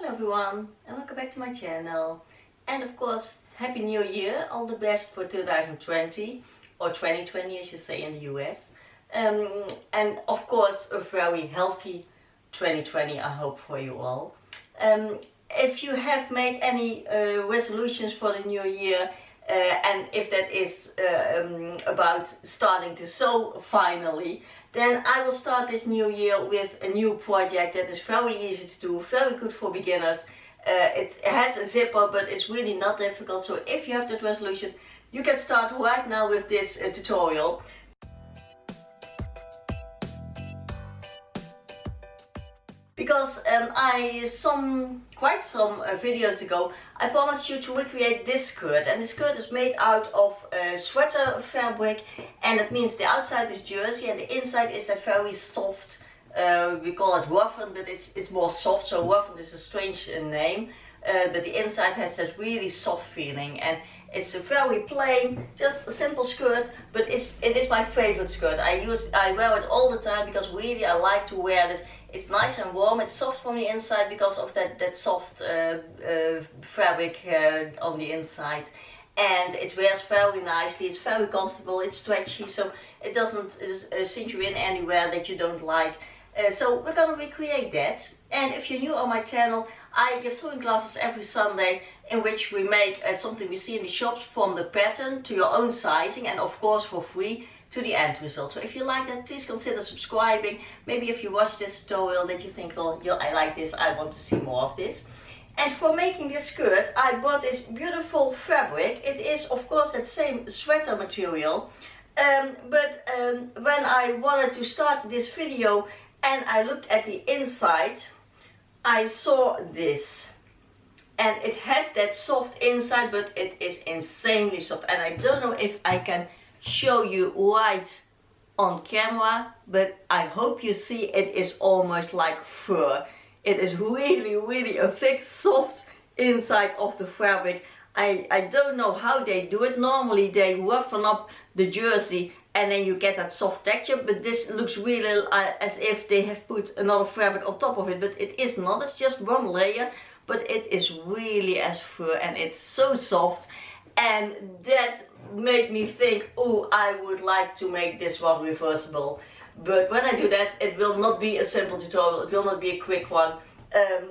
everyone, and welcome back to my channel. And of course, Happy New Year, all the best for 2020, or 2020 as you say in the US. And of course, a very healthy 2020 I hope for you all. If you have made any resolutions for the new year, and if that is about starting to sew finally, then I will start this new year with a new project that is very easy to do, very good for beginners. It has a zipper, but it's really not difficult. So if you have that resolution, you can start right now with this tutorial. Because quite some videos ago, I promised you to recreate this skirt, and this skirt is made out of sweater fabric, and it means the outside is jersey and the inside is that very soft, we call it roughened, but it's more soft, so roughened is a strange name, but the inside has that really soft feeling, and it's a very plain, just a simple skirt, but it is my favorite skirt. I wear it all the time because really I like to wear this. It's nice and warm, it's soft from the inside because of that soft fabric on the inside. And it wears very nicely, it's very comfortable, it's stretchy, so it doesn't cinch you in anywhere that you don't like. So we're gonna recreate that. And if you're new on my channel, I give sewing classes every Sunday in which we make something we see in the shops, from the pattern to your own sizing, and of course for free to the end result. So if you like that, please consider subscribing. Maybe if you watch this tutorial that you think, well, I like this, I want to see more of this. And for making this skirt, I bought this beautiful fabric. It is of course that same sweater material, but when I wanted to start this video and I looked at the inside, I saw this. And it has that soft inside, but it is insanely soft. And I don't know if I can show you right on camera, but I hope you see it is almost like fur. It is really a thick, soft inside of the fabric. I don't know how they do it. Normally they roughen up the jersey and then you get that soft texture, but this looks really as if they have put another fabric on top of it, but it is not. It's just one layer, but it is really as fur, and it's so soft. And that made me think, oh, I would like to make this one reversible. But when I do that, it will not be a simple tutorial, it will not be a quick one.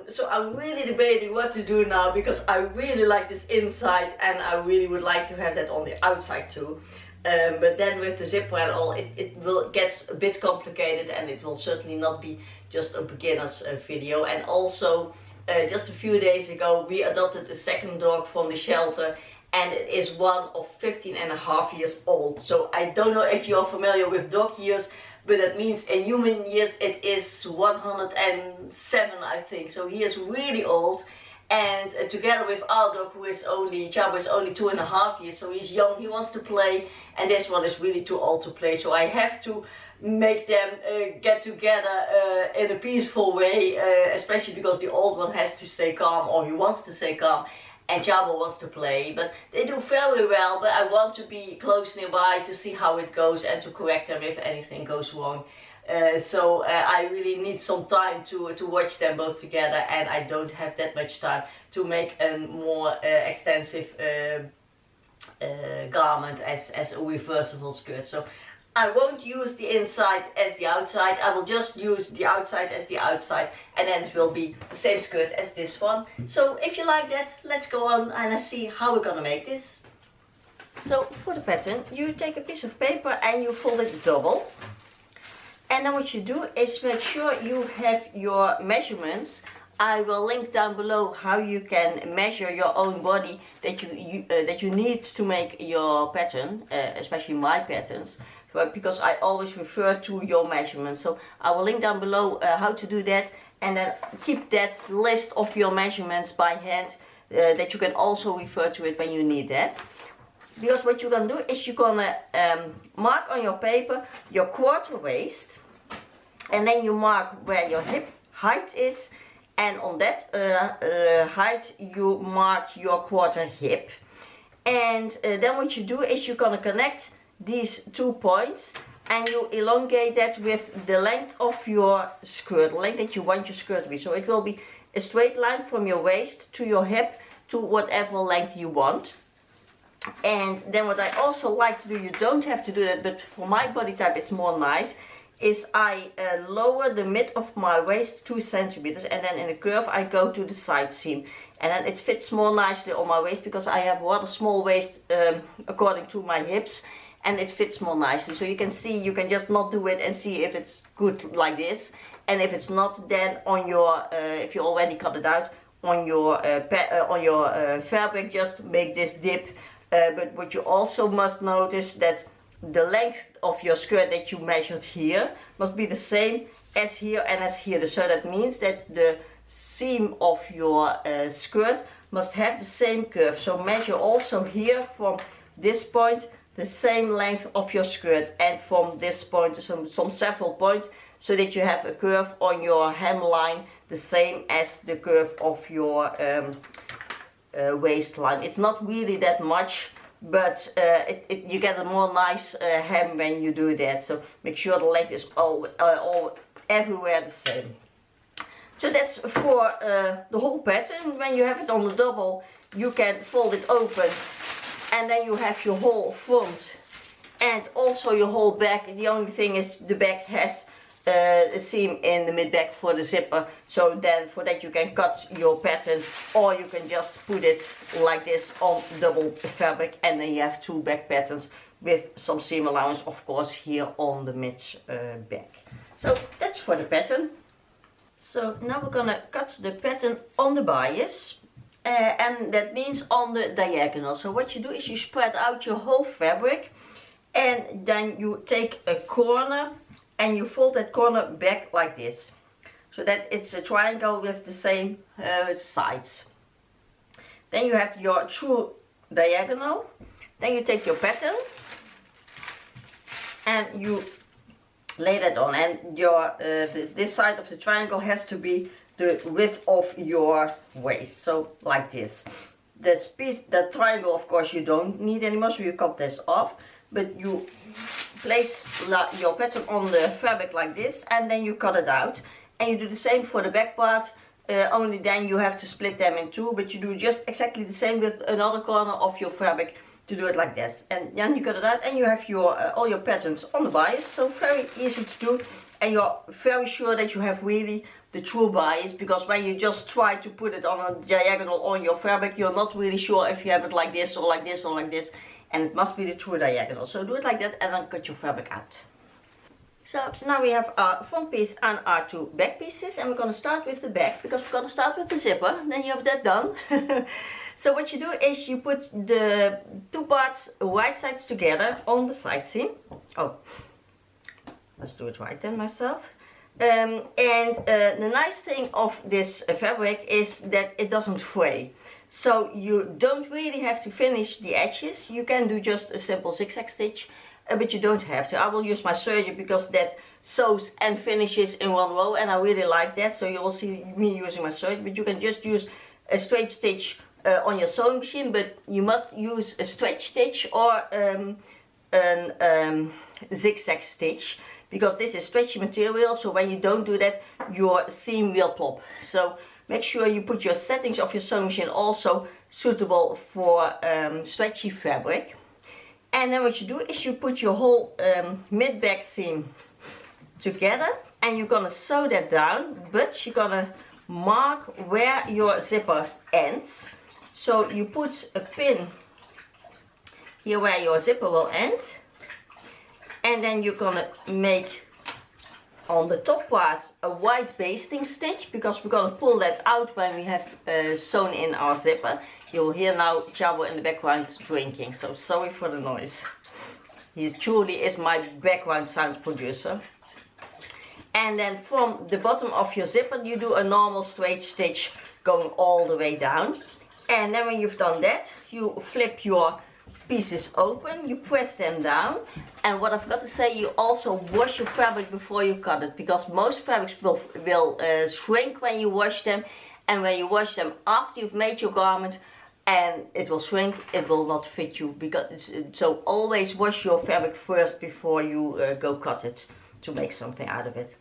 So I'm really debating what to do now, because I really like this inside and I really would like to have that on the outside too. But then with the zipper and all, it will get a bit complicated, and it will certainly not be just a beginner's video. And also, just a few days ago, we adopted a second dog from the shelter, and it is one of 15.5 years old. So I don't know if you are familiar with dog years, but that means in human years it is 107, I think. So he is really old. And together with our dog, who is only 2.5 years, so he's young, he wants to play, and this one is really too old to play. So I have to make them get together in a peaceful way, especially because the old one has to stay calm, or he wants to stay calm, and Chabo wants to play. But they do very well, but I want to be close nearby to see how it goes and to correct them if anything goes wrong. So I really need some time to watch them both together, and I don't have that much time to make a more extensive garment as a reversible skirt. So I won't use the inside as the outside, I will just use the outside as the outside, and then it will be the same skirt as this one. So if you like that, let's go on and see how we're gonna make this. So for the pattern, you take a piece of paper and you fold it double. And then what you do is make sure you have your measurements. I will link down below how you can measure your own body that you need to make your pattern, especially my patterns, but because I always refer to your measurements. So I will link down below how to do that, and then keep that list of your measurements by hand, that you can also refer to it when you need that. Because what you're gonna do is you're gonna mark on your paper your quarter waist, and then you mark where your hip height is, and on that height you mark your quarter hip. And then what you do is you're gonna connect these 2 points and you elongate that with the length of your skirt, the length that you want your skirt to be. So it will be a straight line from your waist to your hip to whatever length you want. And then what I also like to do, you don't have to do that, but for my body type it's more nice, is I lower the mid of my waist 2 centimeters, and then in a curve I go to the side seam, and then it fits more nicely on my waist because I have rather small waist according to my hips, and it fits more nicely. So you can see, you can just not do it and see if it's good like this, and if it's not, then on your if you already cut it out, on your fabric, just make this dip. But what you also must notice, that the length of your skirt that you measured here must be the same as here and as here. So that means that the seam of your skirt must have the same curve. So measure also here from this point the same length of your skirt, and from this point some several points, so that you have a curve on your hemline the same as the curve of your waistline. It's not really that much, but you get a more nice hem when you do that. So make sure the length is all everywhere the same. So that's for the whole pattern. When you have it on the double, you can fold it open, and then you have your whole front and also your whole back. The only thing is the back has a seam in the mid back for the zipper, so then for that you can cut your pattern, or you can just put it like this on double fabric, and then you have 2 back patterns with some seam allowance, of course, here on the mid back. So that's for the pattern. So now we're gonna cut the pattern on the bias, and that means on the diagonal. So what you do is you spread out your whole fabric, and then you take a corner and you fold that corner back like this, so that it's a triangle with the same sides. Then you have your true diagonal. Then you take your pattern and you lay that on, and your this side of the triangle has to be the width of your waist, so like this. That triangle, of course, you don't need anymore, so you cut this off, but you place your pattern on the fabric like this, and then you cut it out, and you do the same for the back part, only then you have to split them in 2, but you do just exactly the same with another corner of your fabric to do it like this, and then you cut it out, and you have your all your patterns on the bias. So very easy to do, and you're very sure that you have really the true bias, because when you just try to put it on a diagonal on your fabric, you're not really sure if you have it like this or like this or like this, and it must be the true diagonal. So do it like that, and then cut your fabric out. So now we have our front piece and our 2 back pieces, and we're going to start with the back, because we're going to start with the zipper. Then you have that done. So what you do is you put the 2 parts right sides together on the side seam. Oh, let's do it right then myself. The nice thing of this fabric is that it doesn't fray. So you don't really have to finish the edges. You can do just a simple zigzag stitch, but you don't have to. I will use my serger because that sews and finishes in one row, and I really like that. So you will see me using my serger, but you can just use a straight stitch on your sewing machine, but you must use a stretch stitch or zigzag stitch, because this is stretchy material. So when you don't do that, your seam will plop. So make sure you put your settings of your sewing machine also suitable for stretchy fabric. And then what you do is you put your whole mid-back seam together, and you're gonna sew that down, but you're gonna mark where your zipper ends. So you put a pin here where your zipper will end, and then you're gonna make on the top part a white basting stitch, because we're going to pull that out when we have sewn in our zipper. You'll hear now Chavo in the background drinking, so sorry for the noise. He truly is my background sound producer. And then from the bottom of your zipper you do a normal straight stitch going all the way down. And then when you've done that, you flip your pieces open, you press them down, and what I've got to say, you also wash your fabric before you cut it, because most fabrics will shrink when you wash them, and when you wash them after you've made your garment, and it will shrink, it will not fit you. Because so always wash your fabric first before you go cut it to make something out of it.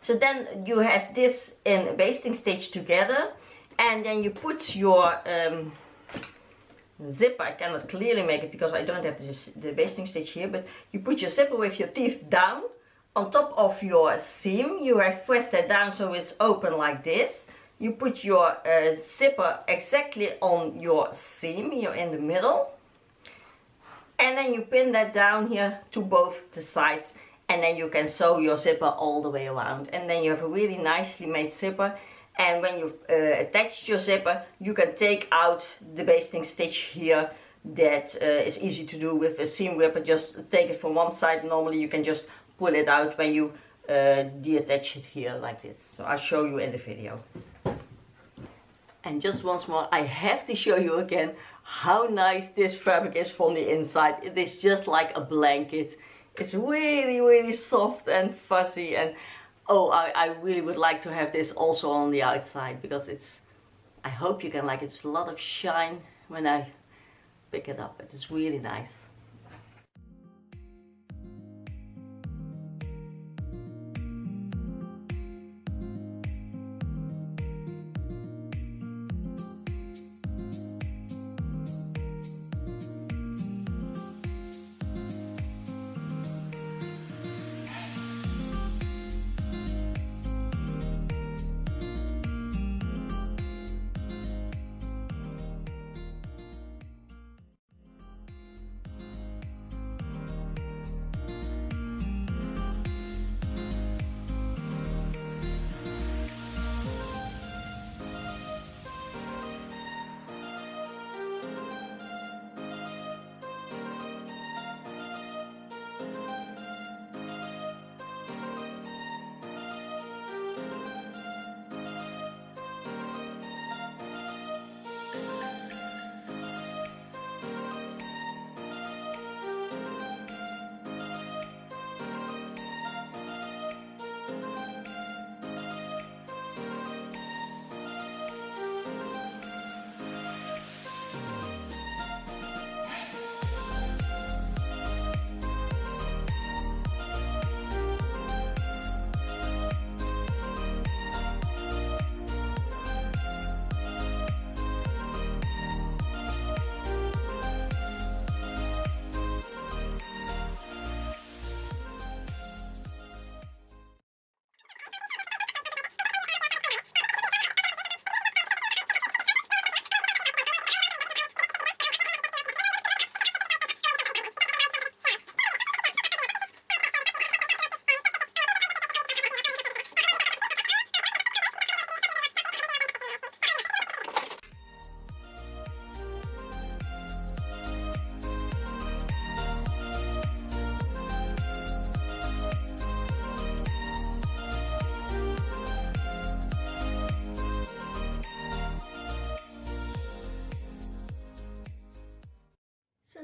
So then you have this in a basting stitch together, and then you put your zipper. I cannot clearly make it because I don't have the basting stitch here, but you put your zipper with your teeth down on top of your seam. You have pressed that down so it's open like this. You put your zipper exactly on your seam here in the middle, and then you pin that down here to both the sides, and then you can sew your zipper all the way around, and then you have a really nicely made zipper. And when you've attached your zipper, you can take out the basting stitch here. That is easy to do with a seam ripper. Just take it from one side. Normally you can just pull it out when you deattach it here like this. So I'll show you in the video. And just once more, I have to show you again how nice this fabric is from the inside. It is just like a blanket. It's really, really soft and fuzzy, and oh, I really would like to have this also on the outside, because it's, I hope you can like it. It's a lot of shine when I pick it up. It is really nice.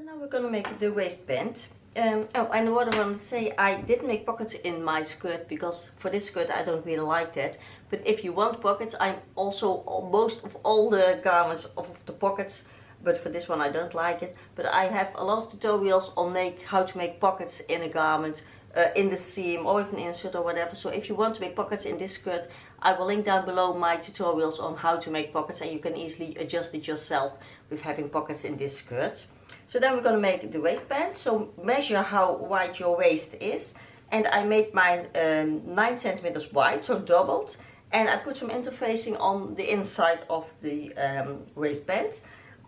Now we're gonna make the waistband. Oh, and what I want to say, I did make pockets in my skirt because for this skirt I don't really like that. But if you want pockets, I'm also most of all the garments of the pockets. But for this one I don't like it. But I have a lot of tutorials on how to make pockets in a garment, in the seam or with an insert or whatever. So if you want to make pockets in this skirt, I will link down below my tutorials on how to make pockets, and you can easily adjust it yourself with having pockets in this skirt. So then we're going to make the waistband. So measure how wide your waist is, and I made mine 9 centimeters wide, so doubled, and I put some interfacing on the inside of the waistband.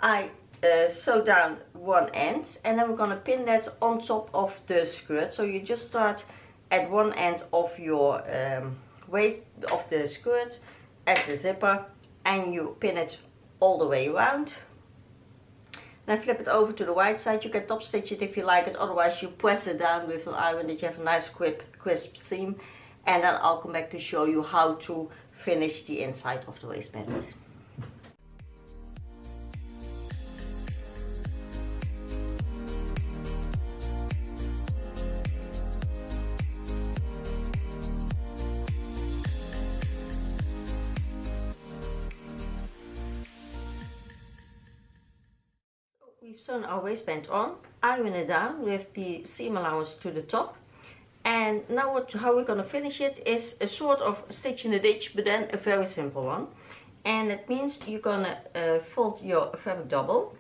I sew down one end, and then we're going to pin that on top of the skirt. So you just start at one end of your waist of the skirt at the zipper, and you pin it all the way around. Then flip it over to the right side. You can top stitch it if you like it, otherwise you press it down with an iron that you have a nice crisp seam. And then I'll come back to show you how to finish the inside of the waistband. we've sewn our waistband on, iron it down with the seam allowance to the top. And now how we're going to finish it is a sort of stitch in the ditch, but then a very simple one. And that means you're going to fold your fabric double.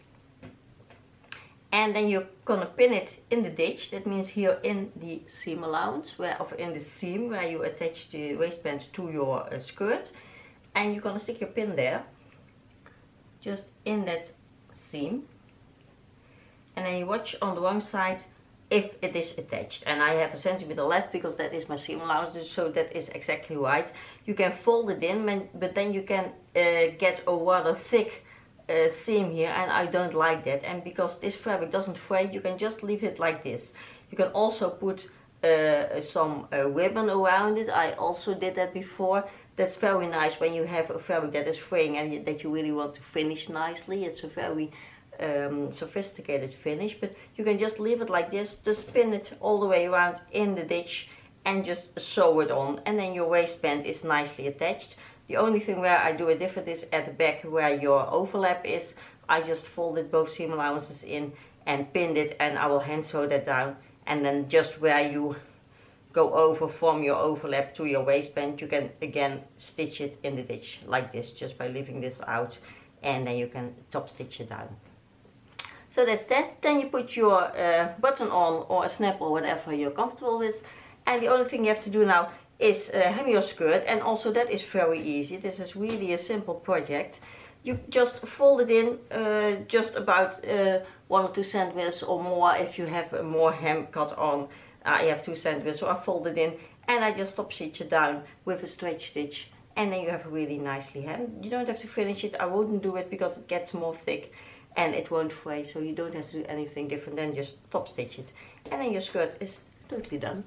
And then you're going to pin it in the ditch. That means here in the seam allowance, in the seam where you attach the waistband to your skirt. And you're going to stick your pin there, just in that seam. And then you watch on the wrong side if it is attached. And I have a centimeter left because that is my seam allowance, so that is exactly right. You can fold it in, but then you can get a rather thick seam here, and I don't like that. And because this fabric doesn't fray, you can just leave it like this. You can also put some ribbon around it. I also did that before. That's very nice when you have a fabric that is fraying and that you really want to finish nicely. It's a very sophisticated finish, but you can just leave it like this, just pin it all the way around in the ditch and just sew it on, and then your waistband is nicely attached. The only thing where I do it different is at the back where your overlap is. I just folded both seam allowances in and pinned it, and I will hand sew that down. And then just where you go over from your overlap to your waistband, you can again stitch it in the ditch like this, just by leaving this out, and then you can top stitch it down. So that's that. Then you put your button on, or a snap, or whatever you're comfortable with. And the only thing you have to do now is hem your skirt, and also that is very easy. This is really a simple project. You just fold it in just about 1 or 2 centimeters or more. If you have more hem cut on, I have 2 centimeters, so I fold it in and I just top stitch it down with a straight stitch, and then you have a really nicely hemmed. You don't have to finish it. I wouldn't do it because it gets more thick and it won't fray, so you don't have to do anything different than just top stitch it, and then your skirt is totally done.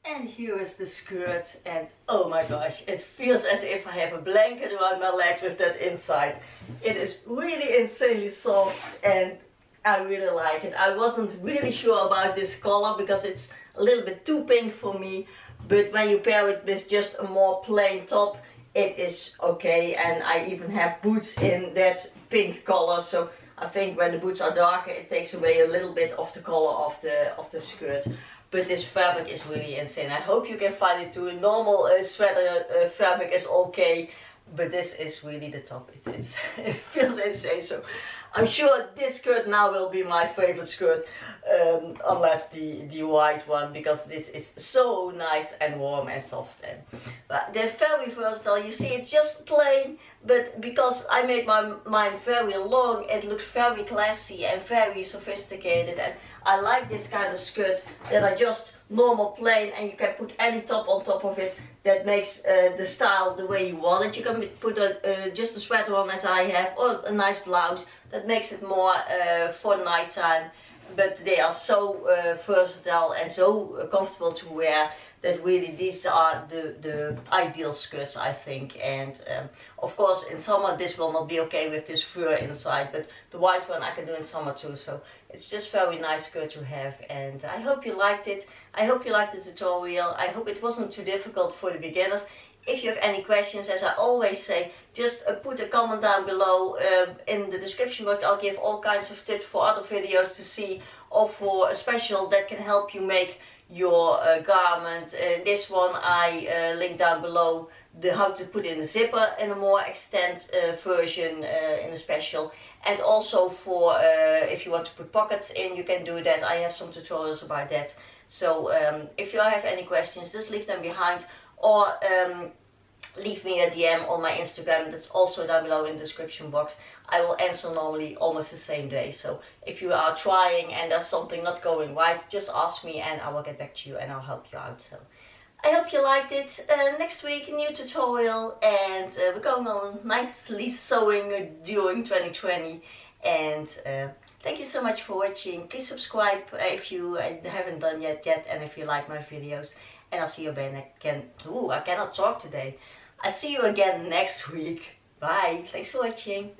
And here is the skirt, and oh my gosh, it feels as if I have a blanket around my legs with that inside. It is really insanely soft and I really like it. I wasn't really sure about this color because it's a little bit too pink for me, but when you pair it with just a more plain top, it is okay. And I even have boots in that pink color, so I think when the boots are darker, it takes away a little bit of the color of the skirt. But this fabric is really insane. I hope you can find it too. Normal sweater fabric is okay, but this is really the top. It feels insane. So I'm sure this skirt now will be my favorite skirt, unless the white one, because this is so nice and warm and soft. And but they're very versatile. You see, it's just plain, but because I made mine very long, it looks very classy and very sophisticated. And I like this kind of skirts that are just normal plain, and you can put any top on top of it that makes the style the way you want it. You can put just a sweater on, as I have, or a nice blouse that makes it more for nighttime. But they are so versatile and so comfortable to wear that really these are the ideal skirts, I think. And of course in summer this will not be okay with this fur inside, but the white one I can do in summer too. So it's just very nice skirt to have, and I hope you liked it. I hope you liked the tutorial. I hope it wasn't too difficult for the beginners. If you have any questions, as I always say, just put a comment down below. In the description box I'll give all kinds of tips for other videos to see, or for a special that can help you make your garment. This one I link down below how to put in the zipper in a more extended version in a special. And also for if you want to put pockets in, you can do that. I have some tutorials about that. So if you have any questions, just leave them behind, or leave me a DM on my Instagram. That's also down below in the description box. I will answer normally almost the same day. So if you are trying and there's something not going right, just ask me and I will get back to you and I'll help you out. So I hope you liked it. Next week, a new tutorial, and we're going on nicely sewing during 2020. And thank you so much for watching. Please subscribe if you haven't done yet, and if you like my videos. And I'll see you again. Ooh, I cannot talk today. I'll see you again next week. Bye. Thanks for watching.